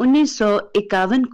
1951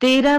13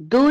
2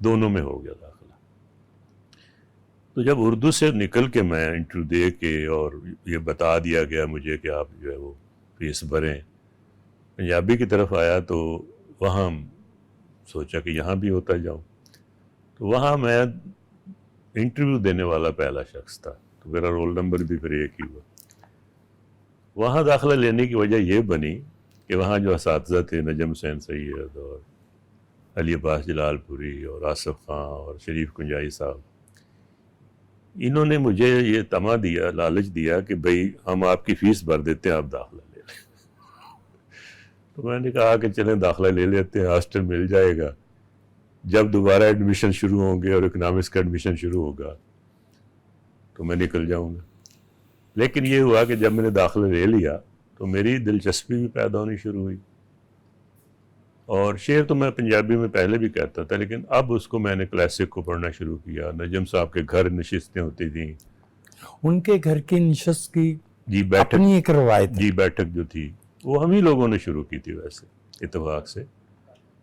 دونوں میں ہو گیا داخلہ. تو جب اردو سے نکل کے میں انٹرویو دے کے اور یہ بتا دیا گیا مجھے کہ آپ جو ہے وہ فیس بھریں، پنجابی کی طرف آیا تو وہاں سوچا کہ یہاں بھی ہوتا جاؤں. تو وہاں میں انٹرویو دینے والا پہلا شخص تھا، تو میرا رول نمبر بھی پھر ایک ہی ہوا. وہاں داخلہ لینے کی وجہ یہ بنی کہ وہاں جو اساتذہ تھے، نجم حسین سید اور علی عباس جلال پوری اور آصف خان اور شریف کنجائی صاحب، انہوں نے مجھے یہ طمع دیا، لالچ دیا کہ بھئی ہم آپ کی فیس بھر دیتے ہیں، آپ داخلہ لے لیں. تو میں نے کہا کہ چلیں داخلہ لے لیتے ہیں، ہاسٹل مل جائے گا، جب دوبارہ ایڈمیشن شروع ہوں گے اور اکنامکس کا ایڈمیشن شروع ہوگا تو میں نکل جاؤں گا. لیکن یہ ہوا کہ جب میں نے داخلہ لے لیا تو میری دلچسپی بھی پیدا ہونی شروع ہوئی. اور شعر تو میں پنجابی میں پہلے بھی کہتا تھا، لیکن اب اس کو میں نے کلاسک کو پڑھنا شروع کیا. نجم صاحب کے گھر نشستیں ہوتی تھیں، ان کے گھر کی نشست کی جی بیٹھک، اپنی ایک روایت ہے. جی بیٹھک جو تھی وہ ہم ہی لوگوں نے شروع کی تھی ویسے اتفاق سے.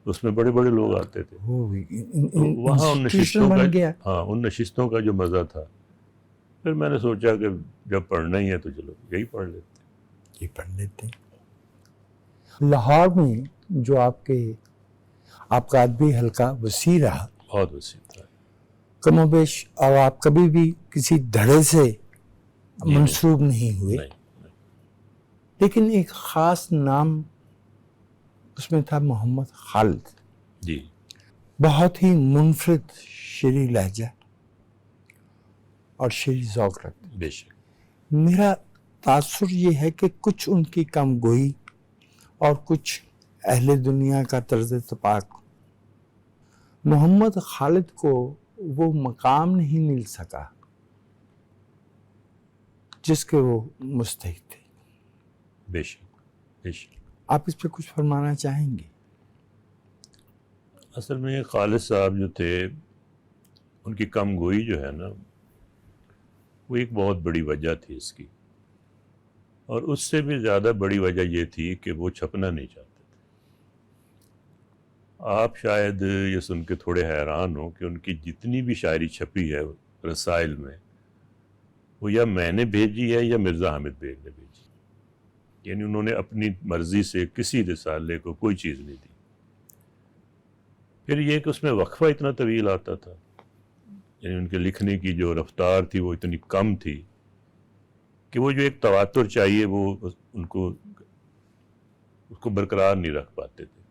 اس میں بڑے بڑے لوگ آتے تھے. وہاں ان نشستوں بن کا، گیا. ہاں ان نشستوں کا جو مزہ تھا، پھر میں نے سوچا کہ جب پڑھنا ہی ہے تو چلو یہی پڑھ لیتے. یہ پڑھ لیتے ہیں. لاہور میں جو آپ کا ادبی حلقہ وسیع رہا، بہت وسیع تھا. کم و بیش، اور آپ کبھی بھی کسی دھڑے سے منسوب نہیں ہوئے، لیکن ایک خاص نام اس میں تھا، محمد خالد. جی بہت ہی منفرد شعری لہجہ اور شعری ذوق رکھتے. بے شک. میرا تاثر یہ ہے کہ کچھ ان کی کم گوئی اور کچھ اہل دنیا کا طرز تپاک، محمد خالد کو وہ مقام نہیں مل سکا جس کے وہ مستحق تھے. بے شک بے شک. آپ اس پہ کچھ فرمانا چاہیں گے؟ اصل میں خالد صاحب جو تھے، ان کی کم گوئی جو ہے نا، وہ ایک بہت بڑی وجہ تھی اس کی. اور اس سے بھی زیادہ بڑی وجہ یہ تھی کہ وہ چھپنا نہیں چاہتے تھے. آپ شاید یہ سن کے تھوڑے حیران ہو کہ ان کی جتنی بھی شاعری چھپی ہے رسائل میں، وہ یا میں نے بھیجی ہے یا مرزا حامد بیگ نے بھیجی. یعنی انہوں نے اپنی مرضی سے کسی رسالے کو کوئی چیز نہیں دی. پھر یہ کہ اس میں وقفہ اتنا طویل آتا تھا، یعنی ان کے لکھنے کی جو رفتار تھی وہ اتنی کم تھی کہ وہ جو ایک تواتر چاہیے وہ ان کو اس کو برقرار نہیں رکھ پاتے تھے.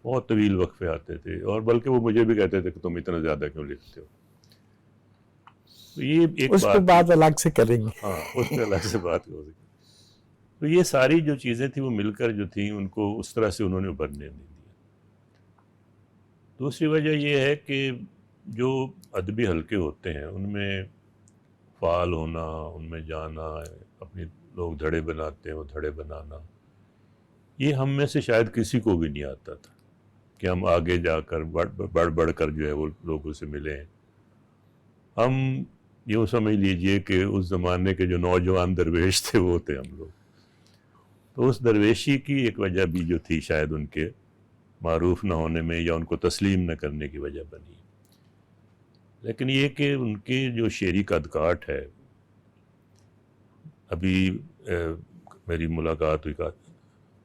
بہت طویل وقفے آتے تھے، اور بلکہ وہ مجھے بھی کہتے تھے کہ تم اتنا زیادہ کیوں لکھتے ہو. تو یہ ایک اس پہ بات الگ سے کریں گے. ہاں اس پہ الگ سے بات ہو سکتی. تو یہ ساری جو چیزیں تھیں وہ مل کر جو تھیں ان کو اس طرح سے انہوں نے ابھرنے نہیں دیا. دوسری وجہ یہ ہے کہ جو ادبی حلقے ہوتے ہیں ان میں فعال ہونا، ان میں جانا، اپنی لوگ دھڑے بناتے ہیں وہ دھڑے بنانا، یہ ہم میں سے شاید کسی کو بھی نہیں آتا تھا کہ ہم آگے جا کر بڑھ بڑھ کر جو ہے وہ لوگوں سے ملیں. ہم یوں سمجھ لیجئے کہ اس زمانے کے جو نوجوان درویش تھے وہ تھے ہم لوگ. تو اس درویشی کی ایک وجہ بھی جو تھی شاید ان کے معروف نہ ہونے میں یا ان کو تسلیم نہ کرنے کی وجہ بنی. لیکن یہ کہ ان کی جو شعری قدکاٹ ہے، ابھی میری ملاقات ہوئی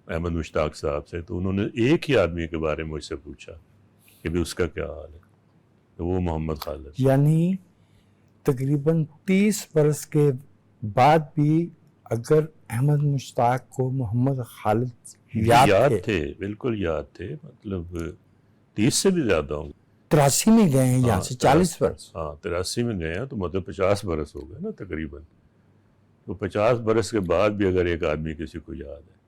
احمد مشتاق صاحب سے، تو انہوں نے ایک ہی آدمی کے بارے میں مجھ سے پوچھا کہ بھی اس کا کیا حال ہے، تو وہ محمد خالد. یعنی تقریباً 30 برس کے بعد بھی اگر احمد مشتاق کو محمد خالد یاد تھے، بالکل یاد تھے، مطلب 30 سے بھی زیادہ ہوں گے. 83 میں گئے ہیں یہاں سے 40 برس. ہاں 83 میں گئے ہیں تو مطلب 50 برس ہو گئے نا تقریباً. تو 50 برس کے بعد بھی اگر ایک آدمی کسی کو یاد ہے،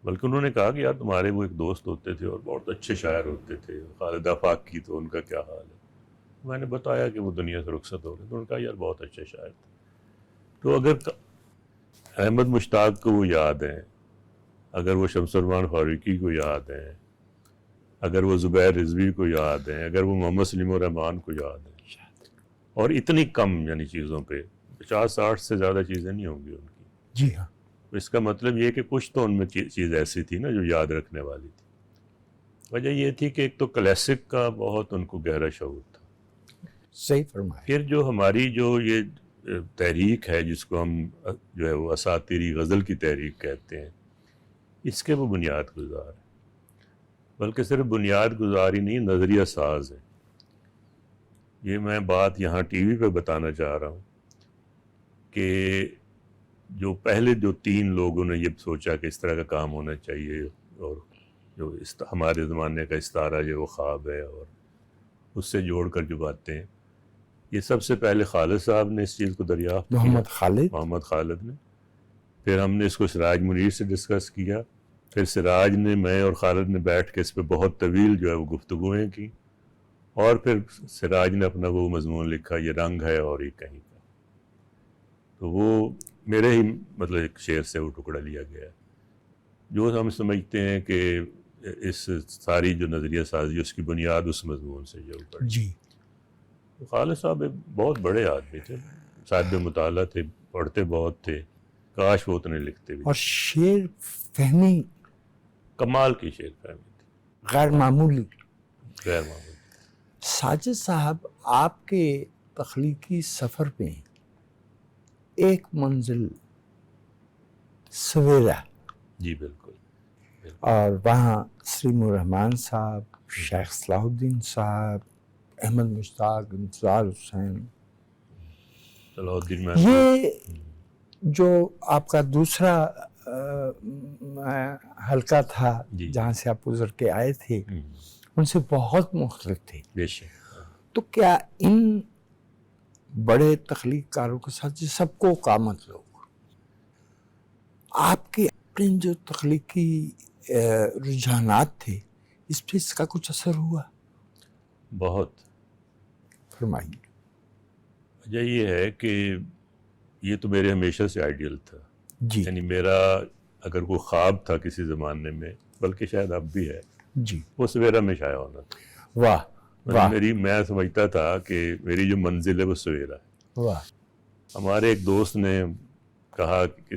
بلکہ انہوں نے کہا کہ یار تمہارے وہ ایک دوست ہوتے تھے اور بہت اچھے شاعر ہوتے تھے، خالد آفاق کی، تو ان کا کیا حال ہے. میں نے بتایا کہ وہ دنیا سے رخصت ہو گئے. تو انہوں نے کہا یار بہت اچھے شاعر تھے. تو اگر احمد مشتاق کو وہ یاد ہیں، اگر وہ شمس الرحمان فاروقی کو یاد ہیں، اگر وہ زبیر رضوی کو یاد ہیں، اگر وہ محمد سلیم الرحمان کو یاد ہیں، اور اتنی کم یعنی چیزوں پہ 50-60 سے زیادہ چیزیں نہیں ہوں گی ان کی. جی ہاں. اس کا مطلب یہ کہ کچھ تو ان میں چیز ایسی تھی نا جو یاد رکھنے والی تھی. وجہ یہ تھی کہ ایک تو کلاسک کا بہت ان کو گہرا شعور تھا. صحیح فرمایا. پھر جو ہماری جو یہ تحریک ہے جس کو ہم جو ہے وہ اساطیری غزل کی تحریک کہتے ہیں، اس کے وہ بنیاد گزار ہیں. بلکہ صرف بنیاد گزار ہی نہیں، نظریہ ساز ہے. یہ میں بات یہاں ٹی وی پہ بتانا چاہ رہا ہوں کہ جو پہلے جو 3 لوگوں نے یہ سوچا کہ اس طرح کا کام ہونا چاہیے، اور جو ہمارے زمانے کا استعارہ جو وہ خواب ہے اور اس سے جوڑ کر جو باتیں ہیں، یہ سب سے پہلے خالد صاحب نے اس چیز کو دریافت کیا، محمد خالد نے. پھر ہم نے اس کو سراج منیر سے ڈسکس کیا. پھر سراج نے، میں اور خالد نے بیٹھ کے اس پہ بہت طویل جو ہے وہ گفتگویں کی. اور پھر سراج نے اپنا وہ مضمون لکھا، یہ رنگ ہے اور یہ کہیں کا. تو وہ میرے ہی مطلب ایک شعر سے وہ ٹکڑا لیا گیا ہے، جو ہم سمجھتے ہیں کہ اس ساری جو نظریہ سازی اس کی بنیاد اس مضمون سے جو پڑی. جی. خالد صاحب ایک بہت بڑے آدمی تھے، صاحب مطالعہ تھے، پڑھتے بہت تھے، کاش وہ اتنے لکھتے بھی. اور شعر فہمی کمال کی شعر فہمی تھی، غیر معمولی. غیر معمولی. ساجد صاحب، آپ کے تخلیقی سفر میں ایک منزل سویرا، جی بالکل. اور وہاں سلیم الرحمن صاحب، شیخ صلاح الدین صاحب، احمد مشتاق، انتظار حسین، صلاح الدین میں یہ جو آپ کا دوسرا حلقہ تھا جی. جہاں سے آپ گزر کے آئے تھے، ان سے بہت مختلف تھے. بے شک. تو کیا ان بڑے تخلیق کاروں کے ساتھ، یہ سب کو قامت لوگ، آپ کے اپنے جو تخلیقی رجحانات تھے، اس پہ اس کا کچھ اثر ہوا؟ بہت. فرمائیے. وجہ یہ ہے کہ یہ تو میرے ہمیشہ سے آئیڈیل تھا. جی. یعنی میرا اگر کوئی خواب تھا کسی زمانے میں، بلکہ شاید اب بھی ہے، جی. وہ سویرا میں شائع ہونا تھا. واہ واہ میں سمجھتا تھا کہ میری جو منزل ہے وہ سویرا ہے. واہ. ہمارے ایک دوست نے کہا کہ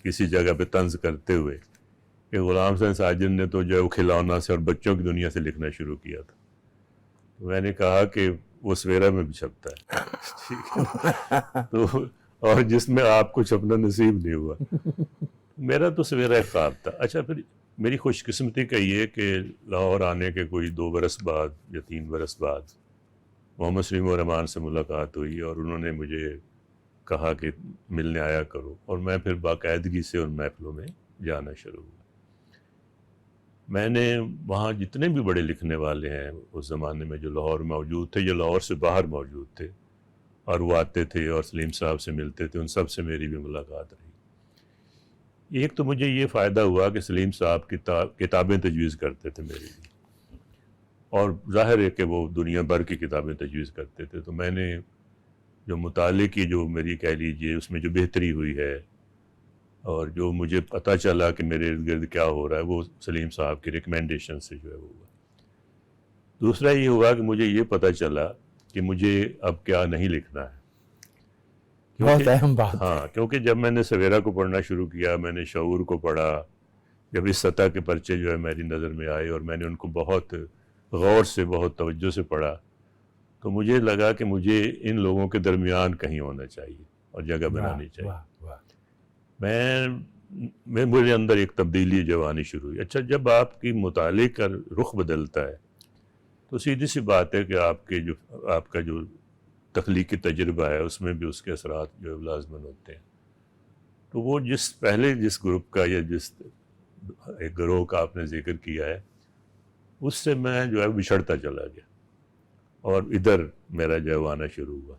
کسی جگہ پہ طنز کرتے ہوئے کہ غلام حسین ساجد نے تو جو ہے وہ کھلونا سے اور بچوں کی دنیا سے لکھنا شروع کیا تھا. تو میں نے کہا کہ وہ سویرا میں بھی چھپتا ہے. تو اور جس میں آپ کو چھپنا نصیب نہیں ہوا. میرا تو سویرا ایک خواب تھا. اچھا، پھر میری خوش قسمتی کا یہ کہ لاہور آنے کے کوئی 2 برس بعد یا 3 برس بعد محمد سلیم الرحمن سے ملاقات ہوئی، اور انہوں نے مجھے کہا کہ ملنے آیا کرو، اور میں پھر باقاعدگی سے ان محفلوں میں جانا شروع ہوا. میں نے وہاں جتنے بھی بڑے لکھنے والے ہیں اس زمانے میں جو لاہور موجود تھے یا لاہور سے باہر موجود تھے، اور وہ آتے تھے اور سلیم صاحب سے ملتے تھے، ان سب سے میری بھی ملاقات رہی. ایک تو مجھے یہ فائدہ ہوا کہ سلیم صاحب کتابیں تجویز کرتے تھے میرے لیے، اور ظاہر ہے کہ وہ دنیا بھر کی کتابیں تجویز کرتے تھے. تو میں نے جو مطالعے کی جو میری کہہ لیجیے اس میں جو بہتری ہوئی ہے، اور جو مجھے پتہ چلا کہ میرے ارد گرد کیا ہو رہا ہے، وہ سلیم صاحب کی ریکمنڈیشن سے جو ہے وہ ہوا. دوسرا یہ ہوا کہ مجھے یہ پتہ چلا کہ مجھے اب کیا نہیں لکھنا ہے. بہت اہم بات. ہاں، کیونکہ جب میں نے سویرا کو پڑھنا شروع کیا، میں نے شعور کو پڑھا، جب اس سطح کے پرچے جو ہے میری نظر میں آئے اور میں نے ان کو بہت غور سے، بہت توجہ سے پڑھا، تو مجھے لگا کہ مجھے ان لوگوں کے درمیان کہیں ہونا چاہیے اور جگہ بنانی چاہیے. میرے اندر ایک تبدیلی جو آنی شروع ہوئی. اچھا، جب آپ کی مطالعے کا رخ بدلتا ہے تو سیدھی سی بات ہے کہ آپ کا جو تخلیقی تجربہ ہے اس میں بھی اس کے اثرات جو لازماً ہوتے ہیں. تو وہ جس گروپ کا یا جس ایک گروہ کا آپ نے ذکر کیا ہے، اس سے میں جو ہے بچھڑتا چلا گیا، اور ادھر میرا جو ہے وہ آنا شروع ہوا.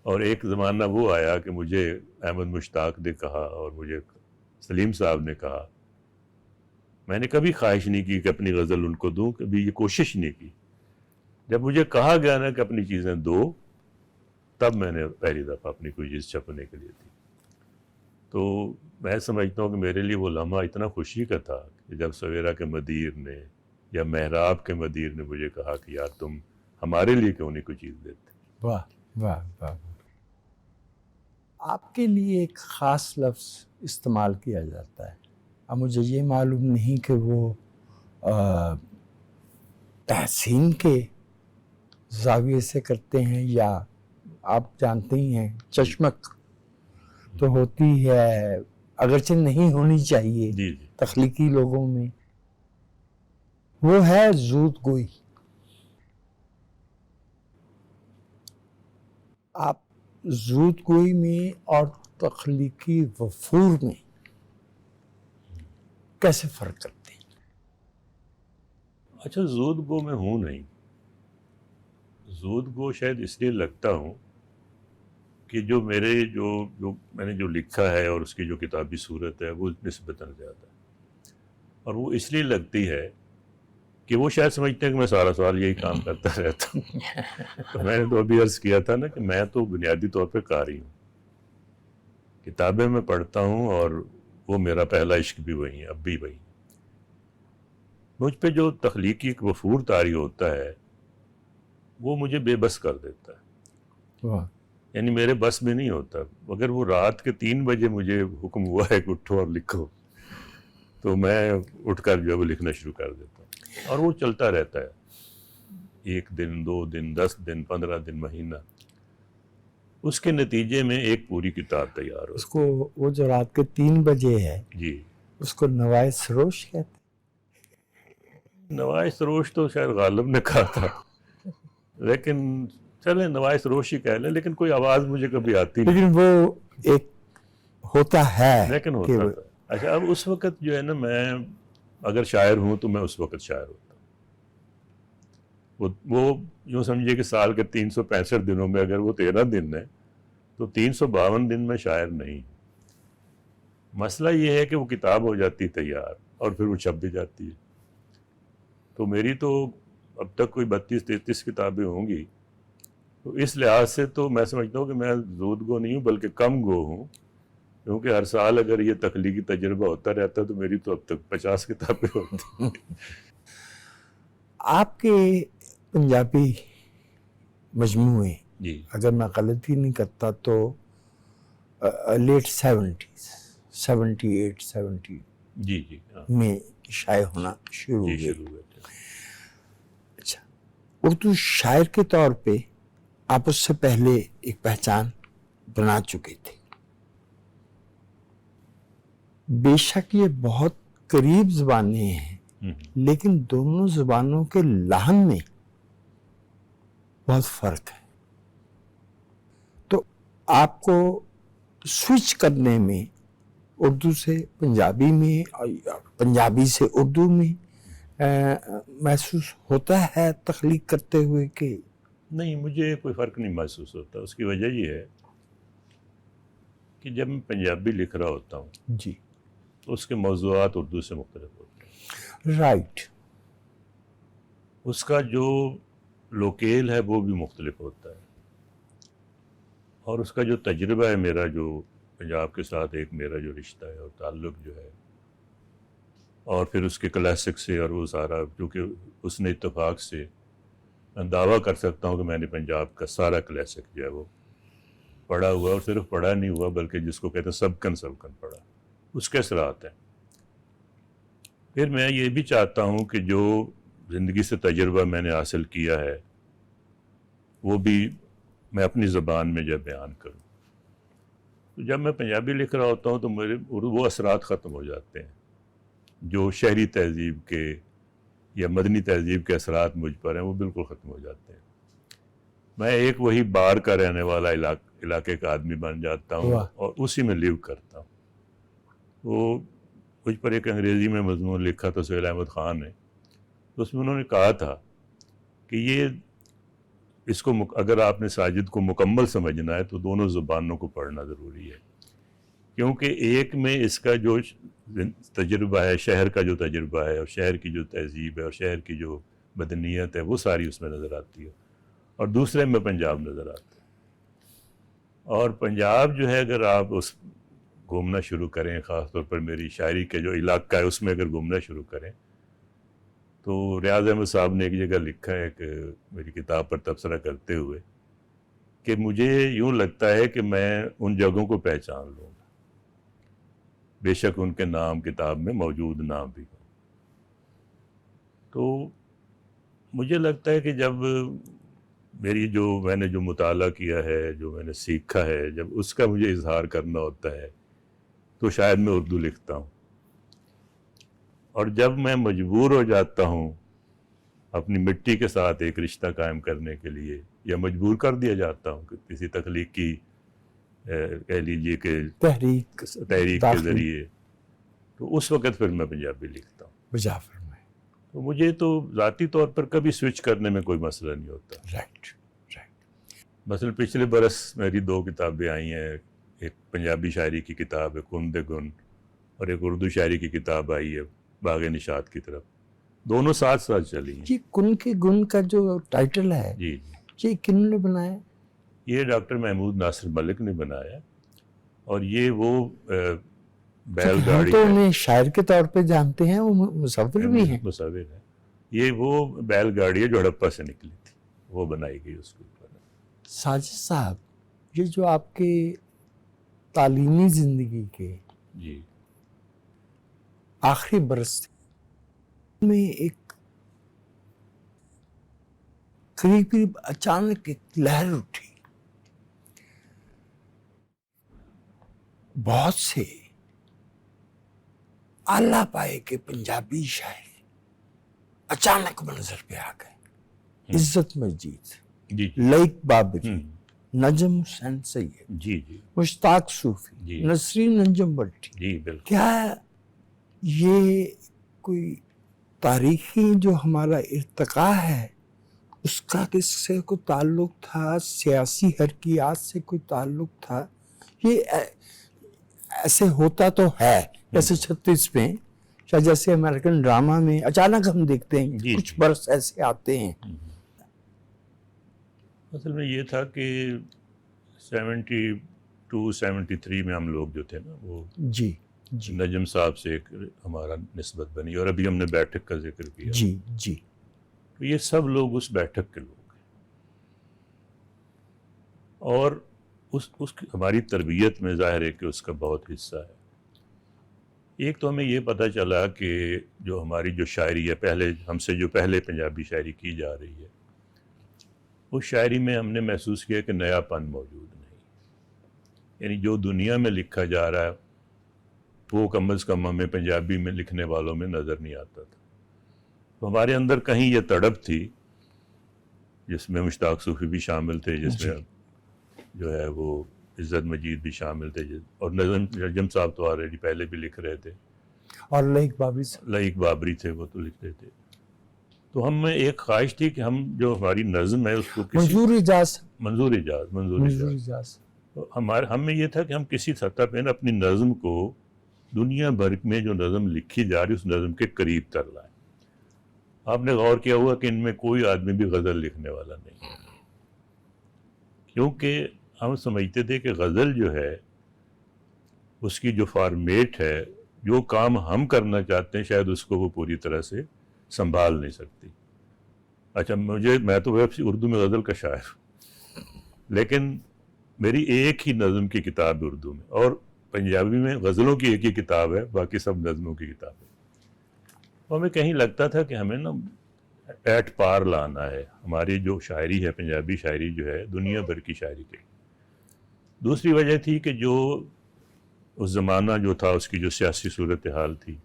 اور ایک زمانہ وہ آیا کہ مجھے احمد مشتاق نے کہا اور مجھے سلیم صاحب نے کہا. میں نے کبھی خواہش نہیں کی کہ اپنی غزل ان کو دوں، کبھی یہ کوشش نہیں کی. جب مجھے کہا گیا نا کہ اپنی چیزیں دو، تب میں نے پہلی دفعہ اپنی کوئی چیز چھپنے کے لیے دی. تو میں سمجھتا ہوں کہ میرے لیے وہ لمحہ اتنا خوشی کا تھا کہ جب سویرا کے مدیر نے یا محراب کے مدیر نے مجھے کہا کہ یار تم ہمارے لیے کیوں نہیں کوئی چیز دیتے. واہ واہ واہ. آپ کے لیے ایک خاص لفظ استعمال کیا جاتا ہے، اب مجھے یہ معلوم نہیں کہ وہ تحسین کے زاویے سے کرتے ہیں یا آپ جانتے ہی ہیں چشمک تو ہوتی ہے، اگرچہ نہیں ہونی چاہیے جی جی تخلیقی لوگوں میں، وہ ہے زود گوئی. آپ زود گوئی میں اور تخلیقی وفور میں کیسے فرق کرتے ہیں؟ اچھا، زود گو میں ہوں نہیں. زود گو شاید اس لیے لگتا ہوں کہ جو میرے جو میں نے جو لکھا ہے اور اس کی جو کتابی صورت ہے وہ نسبتاً زیادہ ہے. اور وہ اس لیے لگتی ہے کہ وہ شاید سمجھتے ہیں کہ میں سارا سال یہی کام کرتا رہتا ہوں. تو میں نے تو ابھی عرض کیا تھا نا کہ میں تو بنیادی طور پہ قاری ہوں، کتابیں میں پڑھتا ہوں اور وہ میرا پہلا عشق بھی وہی ہے، اب بھی وہی. مجھ پہ جو تخلیقی ایک وفور طاری ہوتا ہے وہ مجھے بے بس کر دیتا ہے. واہ. یعنی میرے بس میں نہیں ہوتا. اگر وہ رات کے 3 بجے مجھے حکم ہوا ہے کہ اٹھو اور لکھو تو میں اٹھ کر جو ہے وہ لکھنا شروع کر دیتا ہوں، اور وہ چلتا رہتا ہے 1 دن 2 دن 10 دن 15 دن مہینہ. اس کے نتیجے میں ایک پوری کتاب تیار اس ہو. کو وہ جو رات کے 3 بجے ہے جی، اس کو نوائے سروش کہتے نوائے سروش تو شاید غالب نے کہا تھا، لیکن چلیں نوائے سروش ہی کہہ لیں، لیکن کوئی آواز مجھے کبھی آتی ہیں، نہیں. لیکن وہ ایک ہوتا ہے لیکن کہ ہوتا تھا. اچھا، اب اس وقت جو ہے نا، میں اگر شاعر ہوں تو میں اس وقت شاعر ہوتا ہوں. وہ یوں سمجھیے کہ سال کے 365 دنوں میں اگر وہ 13 دن ہے تو 352 دن میں شاعر نہیں. مسئلہ یہ ہے کہ وہ کتاب ہو جاتی تیار اور پھر وہ چھپ بھی جاتی ہے. تو میری تو اب تک کوئی 32-33 کتابیں ہوں گی. تو اس لحاظ سے تو میں سمجھتا ہوں کہ میں زود گو نہیں ہوں بلکہ کم گو ہوں، کیونکہ ہر سال اگر یہ تخلیقی تجربہ ہوتا رہتا تو میری تو اب تک 50 کتابیں ہوتی. آپ کے پنجابی مجموعے، جی اگر میں غلطی نہیں کرتا تو لیٹ 70 جی جی ہاں میں شائع ہونا شروع جی ہوئے. شروع ہوئے تھے. اچھا، اردو شاعر کے طور پہ آپ اس سے پہلے ایک پہچان بنا چکے تھے. بے شک یہ بہت قریب زبانیں ہیں لیکن دونوں زبانوں کے لحن میں بہت فرق ہے. تو آپ کو سوئچ کرنے میں اردو سے پنجابی میں اور پنجابی سے اردو میں محسوس ہوتا ہے تخلیق کرتے ہوئے کہ نہیں، مجھے کوئی فرق نہیں محسوس ہوتا. اس کی وجہ یہ ہے کہ جب میں پنجابی لکھ رہا ہوتا ہوں جی تو اس کے موضوعات اردو سے مختلف ہوتے ہیں. رائٹ. اس کا جو لوکیل ہے وہ بھی مختلف ہوتا ہے، اور اس کا جو تجربہ ہے میرا، جو پنجاب کے ساتھ ایک میرا جو رشتہ ہے اور تعلق جو ہے، اور پھر اس کے کلاسک سے اور وہ سارا، کیونکہ اس نے اتفاق سے میں دعویٰ کر سکتا ہوں کہ میں نے پنجاب کا سارا کلاسک جو ہے وہ پڑھا ہوا، اور صرف پڑھا نہیں ہوا بلکہ جس کو کہتے ہیں سبکن پڑھا. اس کے اثرات ہیں. پھر میں یہ بھی چاہتا ہوں کہ جو زندگی سے تجربہ میں نے حاصل کیا ہے وہ بھی میں اپنی زبان میں جب بیان کروں. تو جب میں پنجابی لکھ رہا ہوتا ہوں تو میرے وہ اثرات ختم ہو جاتے ہیں جو شہری تہذیب کے یا مدنی تہذیب کے اثرات مجھ پر ہیں، وہ بالکل ختم ہو جاتے ہیں. میں ایک وہی بار کا رہنے والا علاقے کا آدمی بن جاتا ہوں اور اسی میں لیو کرتا ہوں. وہ مجھ پر ایک انگریزی میں مضمون لکھا تھا سہیل احمد خان نے، تو اس میں انہوں نے کہا تھا کہ یہ اس کو اگر آپ نے ساجد کو مکمل سمجھنا ہے تو دونوں زبانوں کو پڑھنا ضروری ہے، کیونکہ ایک میں اس کا جو تجربہ ہے، شہر کا جو تجربہ ہے اور شہر کی جو تہذیب ہے اور شہر کی جو مدنیت ہے وہ ساری اس میں نظر آتی ہے، اور دوسرے میں پنجاب نظر آتا ہے. اور پنجاب جو ہے اگر آپ اس گھومنا شروع کریں، خاص طور پر میری شاعری کے جو علاقہ ہے اس میں اگر گھومنا شروع کریں، تو ریاض احمد صاحب نے ایک جگہ لکھا ہے کہ میری کتاب پر تبصرہ کرتے ہوئے کہ مجھے یوں لگتا ہے کہ میں ان جگہوں کو پہچان لوں گا بے شک ان کے نام کتاب میں موجود نہ بھی ہوں. تو مجھے لگتا ہے کہ جب میں نے جو مطالعہ کیا ہے، جو میں نے سیکھا ہے، جب اس کا مجھے اظہار کرنا ہوتا ہے تو شاید میں اردو لکھتا ہوں، اور جب میں مجبور ہو جاتا ہوں اپنی مٹی کے ساتھ ایک رشتہ قائم کرنے کے لیے، یا مجبور کر دیا جاتا ہوں کہ کسی تخلیقی کہہ لیجیے کہ تحریک کے ذریعے، تو اس وقت پھر میں پنجابی لکھتا ہوں. بجا فرمائے. تو مجھے تو ذاتی طور پر کبھی سوئچ کرنے میں کوئی مسئلہ نہیں ہوتا. رائٹ. مثلا پچھلے برس میری 2 کتابیں آئی ہیں، ایک پنجابی شاعری کی کتاب ہے کن دے گن، اور ایک اردو شاعری کی کتاب آئی ہے باغ نشاط کی طرف. دونوں ساتھ ساتھ چلی ہیں. یہ کن کے گن کا جو ٹائٹل ہے، جی یہ کنہوں نے بنایا؟ یہ ڈاکٹر محمود ناصر ملک نے بنایا، اور یہ وہ بیل گاڑی تو انہیں شاعر کے طور پہ جانتے ہیں، وہ مصور بھی ہیں. مصور ہے. یہ وہ بیل گاڑی ہے جو ہڑپا سے نکلی تھی، وہ بنائی گئی اس کے اوپر. ساجد صاحب، یہ جو آپ کے تعلیمی زندگی کے جی آخری برس میں ایک قریب اچانک ایک لہر اٹھی، بہت سے اعلیٰ پائے کے پنجابی شاعر اچانک منظر پہ آ گئے. عزت مجید، جی لائق بابری، نجم حسین سید، جی مشتاق صوفی، جی نسرین نجم بلٹی. جی بالکل. کیا یہ کوئی تاریخی جو ہمارا ارتقاء ہے اس کا کس سے کوئی تعلق تھا؟ سیاسی حرکیات سے کوئی تعلق تھا؟ یہ ایسے ہوتا تو ہے جیسے 36 میں، یا جیسے امریکن ڈرامہ میں اچانک ہم دیکھتے ہیں کچھ برس ایسے آتے ہیں. اصل میں یہ تھا کہ 72-73 میں ہم لوگ جو تھے نا، وہ جی نجم صاحب سے ایک ہمارا نسبت بنی، اور ابھی ہم نے بیٹھک کا ذکر کیا. جی تو یہ سب لوگ اس بیٹھک کے لوگ ہیں، اور اس کی ہماری تربیت میں ظاہر ہے کہ اس کا بہت حصہ ہے. ایک تو ہمیں یہ پتہ چلا کہ جو ہماری جو شاعری ہے، پہلے ہم سے جو پہلے پنجابی شاعری کی جا رہی ہے، اس شاعری میں ہم نے محسوس کیا کہ نیا پن موجود نہیں. یعنی جو دنیا میں لکھا جا رہا ہے وہ کم از کم ہمیں پنجابی میں لکھنے والوں میں نظر نہیں آتا تھا. تو ہمارے اندر کہیں یہ تڑپ تھی، جس میں مشتاق صوفی بھی شامل تھے، جس میں جو ہے وہ عزت مجید بھی شامل تھے، اور نجم صاحب تو آلریڈی پہلے بھی لکھ رہے تھے، اور لائق بابری تھے، وہ تو لکھ رہے تھے. تو ہم میں ایک خواہش تھی کہ ہم جو ہماری نظم ہے اس کو منظور اجاز ہم میں یہ تھا کہ ہم کسی سطح پہ نا اپنی نظم کو دنیا بھر میں جو نظم لکھی جا رہی اس نظم کے قریب کر لائیں. آپ نے غور کیا ہوا کہ ان میں کوئی آدمی بھی غزل لکھنے والا نہیں، کیونکہ ہم سمجھتے تھے کہ غزل جو ہے اس کی جو فارمیٹ ہے، جو کام ہم کرنا چاہتے ہیں شاید اس کو وہ پوری طرح سے سنبھال نہیں سکتی. اچھا میں تو اردو میں غزل کا شاعر ہوں، لیکن میری ایک ہی نظم کی کتاب اردو میں، اور پنجابی میں غزلوں کی ایک ہی کتاب ہے، باقی سب نظموں کی کتاب ہے. اور ہمیں کہیں لگتا تھا کہ ہمیں نا ایٹ پار لانا ہے، ہماری جو شاعری ہے پنجابی شاعری جو ہے دنیا بھر کی شاعری کے. دوسری وجہ تھی کہ جو اس زمانہ جو تھا اس کی جو سیاسی صورتحال تھی،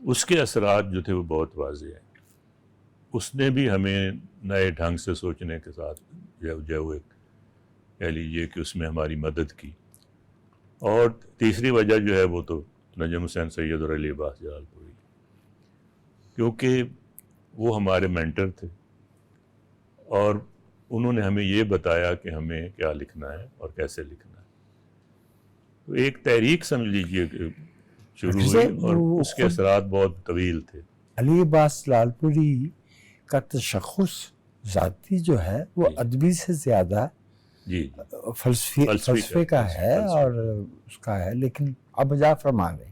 اس کے اثرات جو تھے وہ بہت واضح ہیں. اس نے بھی ہمیں نئے ڈھنگ سے سوچنے کے ساتھ جو ایک کہہ لیجیے کہ اس میں ہماری مدد کی. اور تیسری وجہ جو ہے وہ تو نجم حسین سید اور علی عباس جلال پوری، کیونکہ وہ ہمارے مینٹر تھے، اور انہوں نے ہمیں یہ بتایا کہ ہمیں کیا لکھنا ہے اور کیسے لکھنا ہے. تو ایک تحریک سمجھ لیجیے کہ شروع ہوئی، اور اس کے اثرات بہت طویل تھے. علی عباس جلال پوری کا تشخص ذاتی جو ہے وہ ادبی سے زیادہ فلسفے کا ہے، اور اس کا ہے. لیکن آپ بجا فرما رہے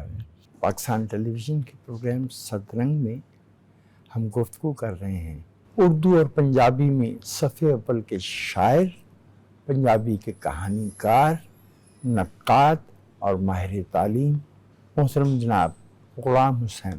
ہیں پاکستان ٹیلی ویژن کے پروگرام صدرنگ میں ہم گفتگو کر رہے ہیں اردو اور پنجابی میں صفحے اول کے شاعر، پنجابی کے کہانی کار، نقاد اور ماہر تعلیم محترم جناب غلام حسین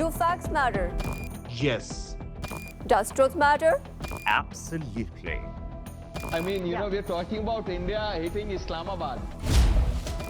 Do facts matter? Yes, Does truth matter? absolutely. I mean, you know, we're talking about India hitting Islamabad.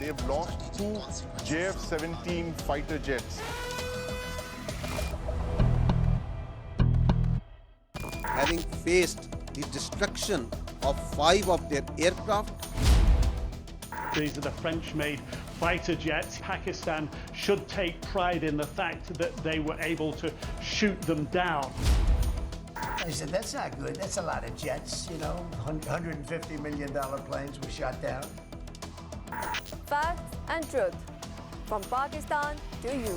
They've lost 2 JF-17 fighter jets. Having faced the destruction of 5 of their aircraft, These are the French-made fighter jets. Pakistan should take pride in the fact that they were able to shoot them down. I said, that's not good. That's a lot of jets, you know. $150 million planes were shot down. Facts and truth. From Pakistan to you.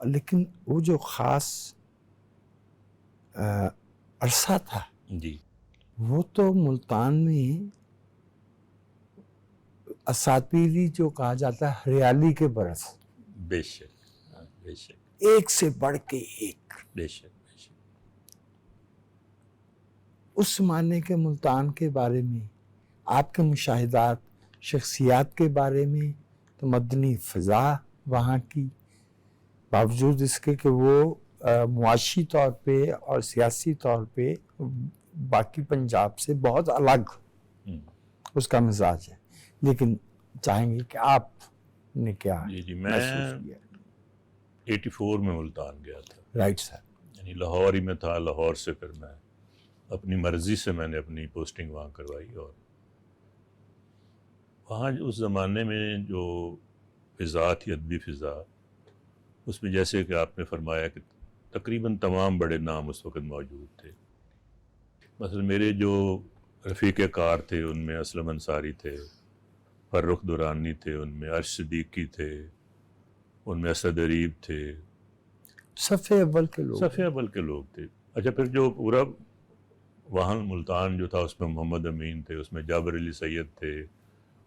لیکن وہ جو خاص عرصہ تھا جی وہ تو ملتان میں اساطیری جو کہا جاتا ہے ہریالی کے برس، بے شک، بے شک، ایک سے بڑھ کے ایک. بے شک، بے شک. اس زمانے کے ملتان کے بارے میں آپ کے مشاہدات، شخصیات کے بارے میں، تمدنی فضا وہاں کی، باوجود اس کے کہ وہ معاشی طور پہ اور سیاسی طور پہ باقی پنجاب سے بہت الگ اس کا مزاج ہے، لیکن چاہیں گے کہ آپ نے کیا جی میں محسوس کیا؟ 84 میں ملتان گیا تھا. Right sir. یعنی لاہور ہی میں تھا، لاہور سے پھر میں اپنی مرضی سے میں نے اپنی پوسٹنگ وہاں کروائی. اور وہاں اس زمانے میں جو فضا تھی، ادبی فضا، اس میں جیسے کہ آپ نے فرمایا کہ تقریباً تمام بڑے نام اس وقت موجود تھے. مثلا میرے جو رفیق کار تھے ان میں اسلم انصاری تھے، فرخ دورانی تھے، ان میں عرش صدیقی تھے، ان میں اسد اریب تھے، صفحے اول کے لوگ. صفحے اول کے لوگ تھے. اچھا پھر جو پورا وہاں ملتان جو تھا اس میں محمد امین تھے، اس میں جابر علی سید تھے،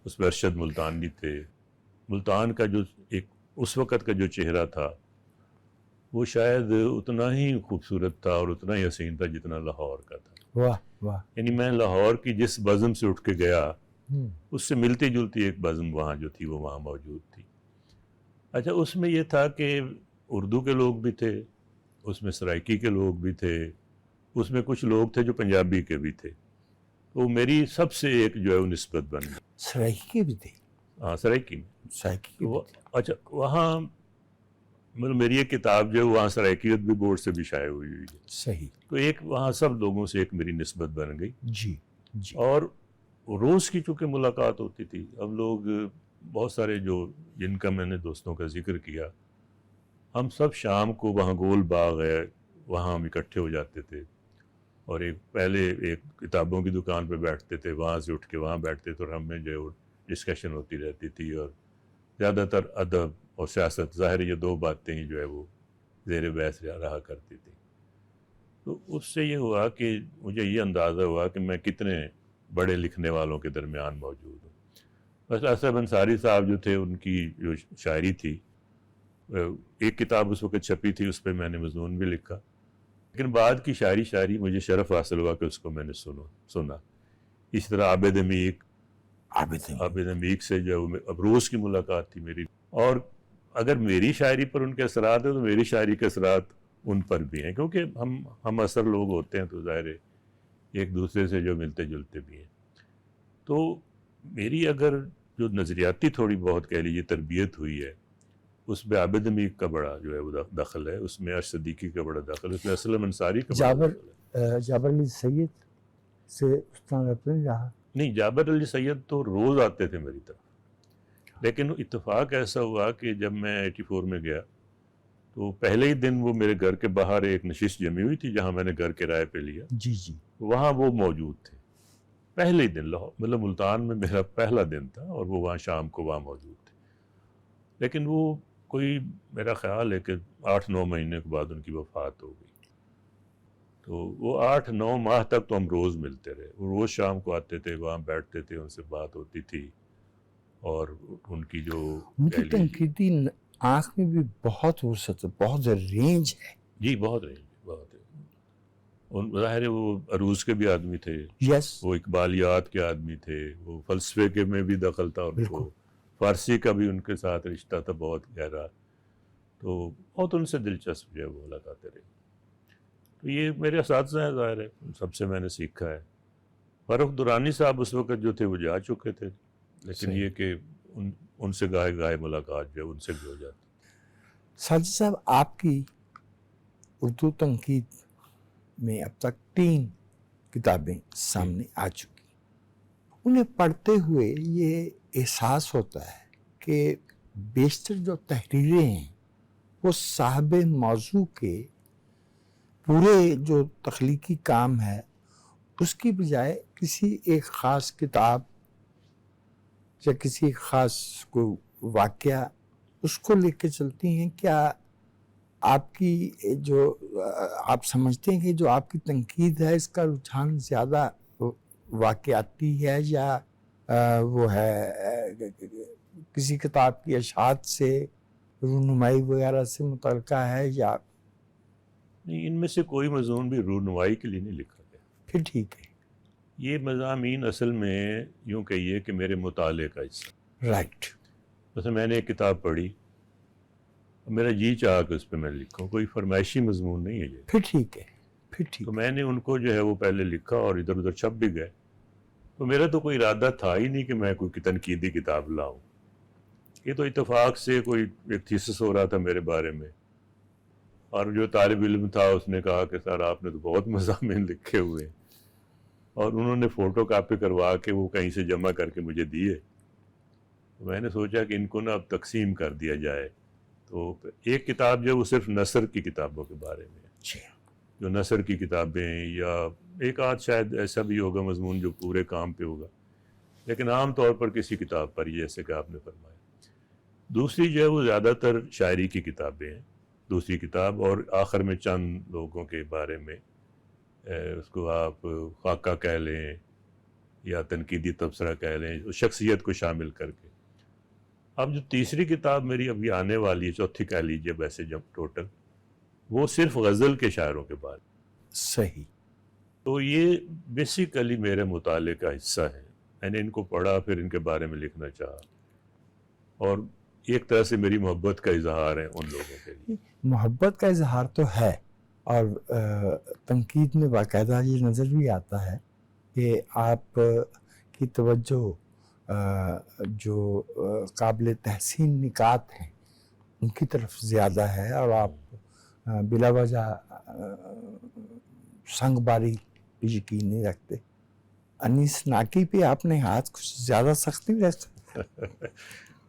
اس میں ارشد ملتانی تھے. ملتان کا جو ایک اس وقت کا جو چہرہ تھا وہ شاید اتنا ہی خوبصورت تھا اور اتنا ہی حسین تھا جتنا لاہور کا تھا. واہ واہ. یعنی میں لاہور کی جس بزم سے اٹھ کے گیا اس سے ملتی جلتی ایک بزم وہاں جو تھی وہ وہاں موجود تھی. اچھا اس میں یہ تھا کہ اردو کے لوگ بھی تھے، اس میں سرائکی کے لوگ بھی تھے، اس میں کچھ لوگ تھے جو پنجابی کے بھی تھے. تو میری سب سے ایک جو ہے وہ نسبت بن گئی. سرائکی کے بھی تھے؟ ہاں سرائکی میں. سرائکی کے بھی تھے. اچھا وہاں مطلب میری ایک کتاب جو ہے وہاں سرائکیت بھی بورڈ سے بھی شائع ہوئی ہے. صحیح. تو ایک وہاں سب لوگوں سے ایک میری نسبت بن گئی. جی جی. اور روز کی چونکہ ملاقات ہوتی تھی، ہم لوگ بہت سارے جو جن کا میں نے دوستوں کا ذکر کیا، ہم سب شام کو وہاں گول باغ ہے وہاں ہم اکٹھے ہو جاتے تھے اور پہلے ایک کتابوں کی دکان پہ بیٹھتے تھے، وہاں سے اٹھ کے وہاں بیٹھتے تھے اور ہم میں جو ہے وہ ڈسکشن ہوتی رہتی تھی. اور زیادہ تر ادب اور سیاست، ظاہر یہ دو باتیں ہی جو ہے وہ زیر بحث رہا کرتی تھی. تو اس سے یہ ہوا کہ مجھے یہ اندازہ ہوا کہ میں کتنے بڑے لکھنے والوں کے درمیان موجود ہوں. بس اسد انصاری صاحب جو تھے ان کی جو شاعری تھی، ایک کتاب اس وقت چھپی تھی، اس پہ میں نے مضمون بھی لکھا، لیکن بعد کی شاعری مجھے شرف حاصل ہوا کہ اس کو میں نے سنا. اس طرح عابد عمیق سے جو اب روز کی ملاقات تھی میری. اور اگر میری شاعری پر ان کے اثرات ہیں تو میری شاعری کے اثرات ان پر بھی ہیں، کیونکہ ہم اثر لوگ ہوتے ہیں تو ظاہر ہے ایک دوسرے سے جو ملتے جلتے بھی ہیں. تو میری اگر جو نظریاتی تھوڑی بہت کہہ لیجیے تربیت ہوئی ہے، اس میں عابد عمیق کا بڑا جو ہے وہ دخل ہے، اس میں عرش صدیقی کا بڑا دخل ہے، اس میں اسلم انصاری کا بڑا دخل ہے. جابر علی سید سے اس طرح نہیں رہا؟ نہیں، جابر علی سید تو روز آتے تھے میری طرف، لیکن اتفاق ایسا ہوا کہ جب میں 84 میں گیا تو پہلے ہی دن وہ میرے گھر کے باہر ایک نشست جمی ہوئی تھی جہاں میں نے گھر کرائے پہ لیا. جی جی. وہاں وہ موجود تھے پہلے ہی دن، مطلب ملتان میں میرا پہلا دن تھا اور وہ وہاں شام کو وہاں موجود تھے. لیکن وہ کوئی میرا خیال ہے کہ 8-9 مہینے کے بعد ان کی وفات ہو گئی. تو وہ 8-9 ماہ تک تو ہم روز ملتے رہے. وہ روز شام کو آتے تھے، وہاں بیٹھتے تھے، ان سے بات ہوتی تھی. اور ان کی جو ان کی تنقیدی آنکھ میں بھی بہت وسعت، بہت رینج ہے. جی بہت رینج، بہت ہے. ظاہر ہے وہ عروض کے بھی آدمی تھے، یس. وہ اقبالیات کے آدمی تھے، وہ فلسفے کے میں بھی دخل تھا ان کو، فارسی کا بھی ان کے ساتھ رشتہ تھا بہت گہرا. تو بہت ان سے دلچسپ جو ہے وہ ملاقاتیں رہی. تو یہ میرے اساتذہ ہیں، ظاہر ہے سب سے میں نے سیکھا ہے. فرخ دورانی صاحب اس وقت جو تھے وہ جا چکے تھے، لیکن یہ کہ ان سے گاہے ملاقات جو ہے ان سے بھی ہو جاتی. ساجد صاحب، آپ کی اردو تنقید میں اب تک 3 کتابیں سامنے آ چکی. انہیں پڑھتے ہوئے یہ احساس ہوتا ہے کہ بیشتر جو تحریریں ہیں وہ صاحب موضوع کے پورے جو تخلیقی کام ہے اس کی بجائے کسی ایک خاص کتاب یا کسی خاص کوئی واقعہ اس کو لے کے چلتی ہیں. کیا آپ کی جو آپ سمجھتے ہیں کہ جو آپ کی تنقید ہے اس کا رجحان زیادہ واقعاتی ہے یا وہ ہے کسی کتاب کی اشاعت سے رونمائی وغیرہ سے متعلقہ ہے یا نہیں، ان میں سے کوئی مضمون بھی رونمائی کے لیے نہیں لکھا گیا. پھر ٹھیک ہے. یہ مضامین اصل میں یوں کہیے کہ میرے مطالعے کا حصہ. رائٹ. مثلا میں نے ایک کتاب پڑھی، میرا جی چاہا کہ اس پہ میں لکھوں، کوئی فرمائشی مضمون نہیں ہے یہ. پھر ٹھیک ہے. پھر ٹھیک. تو میں نے ان کو جو ہے وہ پہلے لکھا اور ادھر ادھر چھپ بھی گئے. تو میرا تو کوئی ارادہ تھا ہی نہیں کہ میں کوئی تنقیدی کتاب لاؤں. یہ تو اتفاق سے کوئی ایک تھیسس ہو رہا تھا میرے بارے میں، اور جو طالب علم تھا اس نے کہا کہ سر آپ نے تو بہت مضامین لکھے ہوئے ہیں، اور انہوں نے فوٹو کاپی کروا کے وہ کہیں سے جمع کر کے مجھے دیے. میں نے سوچا کہ ان کو نا اب تقسیم کر دیا جائے. تو ایک کتاب جو وہ صرف نثر کی کتابوں کے بارے میں ہے، جو نثر کی کتابیں، یا ایک آدھ شاید ایسا بھی ہوگا مضمون جو پورے کام پہ ہوگا، لیکن عام طور پر کسی کتاب پر، جیسے کہ آپ نے فرمایا. دوسری جو ہے وہ زیادہ تر شاعری کی کتابیں ہیں. دوسری کتاب، اور آخر میں چند لوگوں کے بارے میں، اس کو آپ خاکہ کہہ لیں یا تنقیدی تبصرہ کہہ لیں، شخصیت کو شامل کر کے. اب جو تیسری کتاب میری ابھی آنے والی ہے، چوتھی کہہ لیجیے ویسے جب ٹوٹل، وہ صرف غزل کے شاعروں کے بارے. صحیح. تو یہ بیسیکلی میرے مطالعے کا حصہ ہے. میں نے ان کو پڑھا، پھر ان کے بارے میں لکھنا چاہا، اور ایک طرح سے میری محبت کا اظہار ہے ان لوگوں کے لیے. محبت کا اظہار تو ہے، اور تنقید میں باقاعدہ یہ نظر بھی آتا ہے کہ آپ کی توجہ جو قابل تحسین نکات ہیں ان کی طرف زیادہ ہے، اور آپ بلا وجہ سنگ باری پہ یقین نہیں رکھتے. انیس ناگی پہ آپ نے ہاتھ کچھ زیادہ سخت نہیں رکھتے.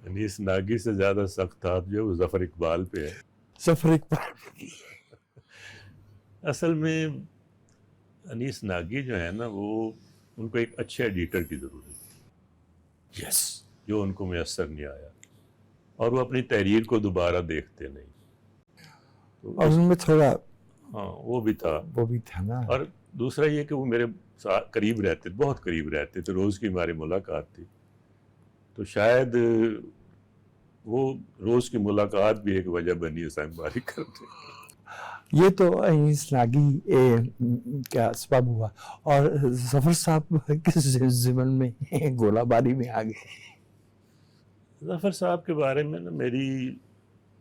انیس ناگی سے زیادہ سخت ہاتھ جو وہ ظفر اقبال پہ ہے. ظفر اقبال. اصل میں انیس ناگی جو ہے نا، وہ ان کو ایک اچھے ایڈیٹر کی ضرورت ہے. یس. جو ان کو میسر نہیں آیا، اور وہ اپنی تحریر کو دوبارہ دیکھتے نہیں. اور ان میں تھوڑا ہاں وہ بھی تھا نا. اور دوسرا یہ کہ وہ میرے قریب رہتے، بہت قریب رہتے تھے، روز کی ہماری ملاقات تھی. تو شاید وہ روز کی ملاقات بھی ایک وجہ بنی ہے سنگ باری کرنے. یہ تو انیس ناگی کا سبب ہوا. اور ظفر صاحب کس ضمن میں گولہ باری میں آ گئے. ظفر صاحب کے بارے میں نا میری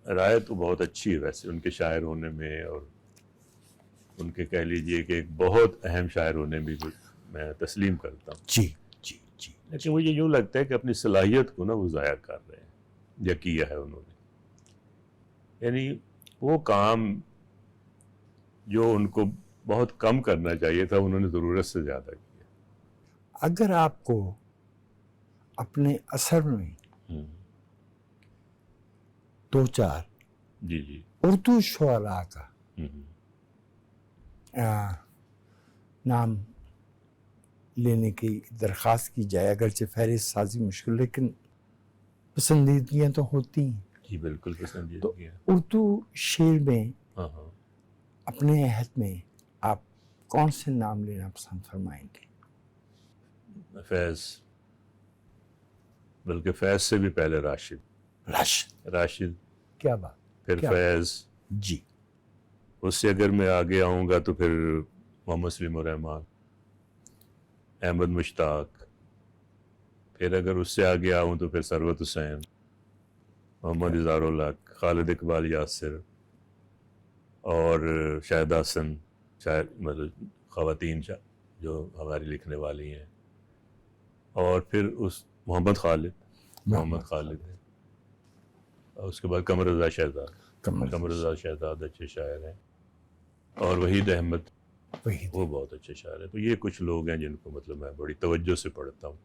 رائے تو بہت اچھی ہے ویسے، ان کے شاعر ہونے میں، اور ان کے کہہ لیجئے کہ ایک بہت اہم شاعر ہونے بھی میں تسلیم کرتا ہوں. جی جی جی. لیکن مجھے یوں لگتا ہے کہ اپنی صلاحیت کو نا وہ ضائع کر رہے ہیں، یا کیا ہے انہوں نے. یعنی وہ کام جو ان کو بہت کم کرنا چاہیے تھا، انہوں نے ضرورت سے زیادہ کیا. اگر آپ کو اپنے اثر میں دو چار جی اردو شعراء کا نام لینے کی درخواست کی جائے، اگرچہ فہرست سازی مشکل، لیکن پسندیدگیاں تو ہوتی ہیں. جی بالکل تو پسندیدگیاں. اردو شعر میں ہاں اپنے عہد میں آپ کون سے نام لینا پسند فرمائیں گے؟ فیض، بلکہ فیض سے بھی پہلے راشد. کیا بات. پھر فیض. جی. اس سے اگر میں آگے آؤں گا تو پھر محمد سلیم الرحمان، احمد مشتاق. پھر اگر اس سے آگے آؤں تو پھر ثروت حسین، محمد اظہار الحق، خالد اقبال یاسر، اور شاہدہ حسن، مطلب خواتین جو ہماری لکھنے والی ہیں. اور پھر اس محمد خالد ہے. اور اس کے بعد قمر رضا شہزاد اچھے شاعر ہیں. اور وحید احمد، وہ بہت اچھے شاعر ہیں. تو یہ کچھ لوگ ہیں جن کو مطلب میں بڑی توجہ سے پڑھتا ہوں.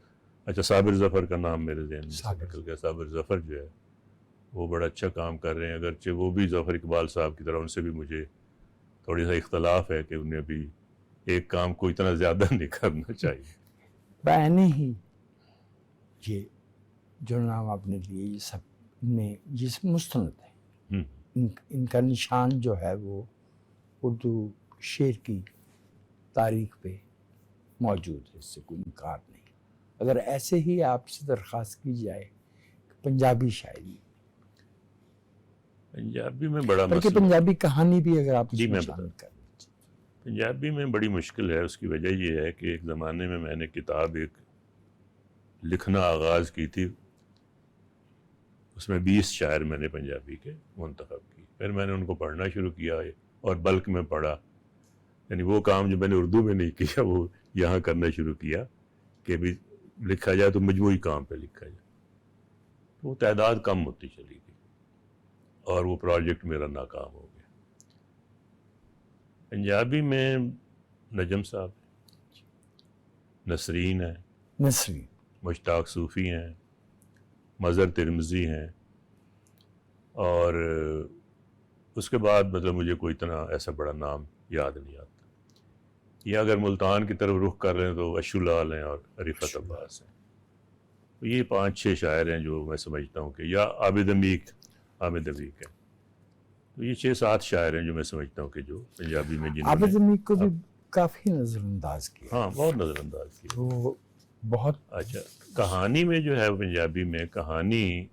اچھا، صابر ظفر کا نام میرے ذہن میں نکل گیا. صابر ظفر جو ہے وہ بڑا اچھا کام کر رہے ہیں، اگرچہ وہ بھی ظفر اقبال صاحب کی طرح، ان سے بھی مجھے تھوڑی سا اختلاف ہے کہ انہیں بھی ایک کام کو اتنا زیادہ نہیں کرنا چاہیے. بیان ہی یہ جو نام آپ نے لیے، یہ سب میں یہ سب مستند ہے. ان کا نشان جو ہے وہ اردو شعر کی تاریخ پہ موجود ہے، اس سے کوئی انکار نہیں۔ اگر ایسے ہی آپ سے درخواست کی جائے کہ پنجابی شاعری، پنجابی میں بڑا بلکہ مسئلہ، پنجابی کہانی بھی اگر آپ جی اس میں میں شامل کریں۔ پنجابی میں بڑی مشکل ہے۔ اس کی وجہ یہ ہے کہ ایک زمانے میں نے کتاب ایک لکھنا آغاز کی تھی، اس میں 20 شاعر میں نے پنجابی کے منتخب کی، پھر میں نے ان کو پڑھنا شروع کیا اور بلک میں پڑھا، یعنی وہ کام جو میں نے اردو میں نہیں کیا وہ یہاں کرنا شروع کیا کہ بھی لکھا جائے تو مجموعی کام پہ لکھا جائے، تو وہ تعداد کم ہوتی چلی گئی اور وہ پروجیکٹ میرا ناکام ہو گیا۔ پنجابی میں نجم صاحب ہیں، نسرین ہیں، نسری، مشتاق صوفی ہیں، مظہر ترمذی ہیں، اور اس کے بعد مطلب مجھے کوئی اتنا ایسا بڑا نام یاد نہیں آتا۔ یا اگر ملتان کی طرف رخ کر رہے ہیں تو اشو لال ہیں اور رفعت عباس ہیں، تو یہ 5-6 شاعر ہیں جو میں سمجھتا ہوں کہ، یا عابد عمیق ہیں، تو یہ 6-7 شاعر ہیں جو میں سمجھتا ہوں کہ جو پنجابی میں جنہوں عابد نے، عمیق کو بھی کافی نظر انداز کیا۔ ہاں بہت نظر انداز کیا۔ وہ بہت اچھا، کہانی میں جو ہے پنجابی میں کہانی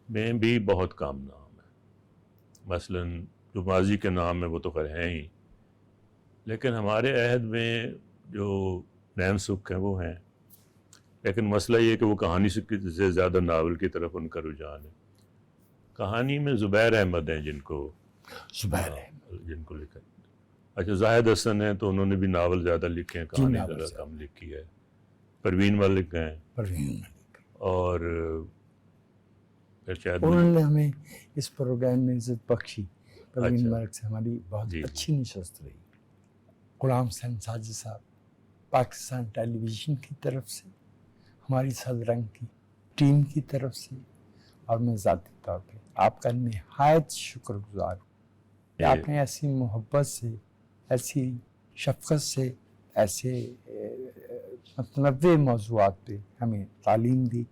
میں بھی بہت کم نام ہے، مثلاً جو ماضی کے نام ہیں وہ تو خیر ہیں ہی، لیکن ہمارے عہد میں جو نیم سکھ ہیں وہ ہیں، لیکن مسئلہ یہ ہے کہ وہ کہانی سے زیادہ ناول کی طرف ان کا رجحان ہے۔ کہانی میں زبیر احمد ہیں جن کو لکھا، اچھا زاہد حسن ہیں تو انہوں نے بھی ناول زیادہ لکھے ہیں، کہانی ذرا کم لکھی ہے۔ پروین ملک ہیں، اور پھر شاید انہوں نے ہمیں اس پروگرام میں عزت بخشی۔ پروین ملک سے ہماری بہت اچھی نشست رہی۔ غلام حسین ساجد صاحب پاکستان ٹیلی ویژن کی طرف سے، ہماری صدرنگ کی ٹیم کی طرف سے، اور میں ذاتی طور پہ آپ کا نہایت شکر گزار ہوں کہ آپ نے ایسی محبت سے، ایسی شفقت سے، ایسے متنوع موضوعات پہ ہمیں تعلیم دی،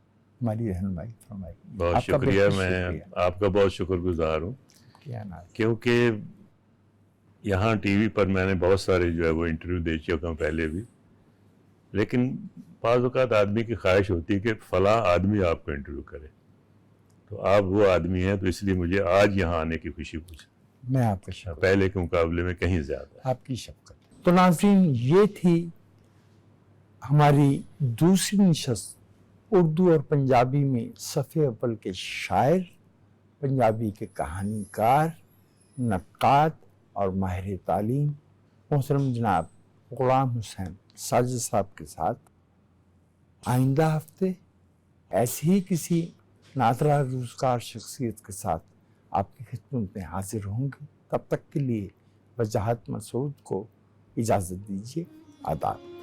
ہماری رہنمائی فرمائی۔ بہت شکریہ، میں آپ کا بہت شکر گزار ہوں، کیونکہ یہاں ٹی وی پر میں نے بہت سارے جو ہے وہ انٹرویو دے چکا ہوں پہلے بھی، لیکن بعض اوقات آدمی کی خواہش ہوتی ہے کہ فلاں آدمی آپ کو انٹرویو کرے، تو آپ وہ آدمی ہیں، تو اس لیے مجھے آج یہاں آنے کی خوشی پوچھ، میں آپ کا شکر، پہلے کے مقابلے میں کہیں زیادہ آپ کی شفقت۔ تو ناظرین، یہ تھی ہماری دوسری نشست اردو اور پنجابی میں صف اول کے شاعر، پنجابی کے کہانی کار، نقاد اور ماہر تعلیم محترم جناب غلام حسین ساجد صاحب کے ساتھ۔ آئندہ ہفتے ایسی ہی کسی نادرہ روزگار شخصیت کے ساتھ آپ کی خدمت میں حاضر ہوں گے۔ تب تک کے لیے وجاہت مسعود کو اجازت دیجیے۔ آداب۔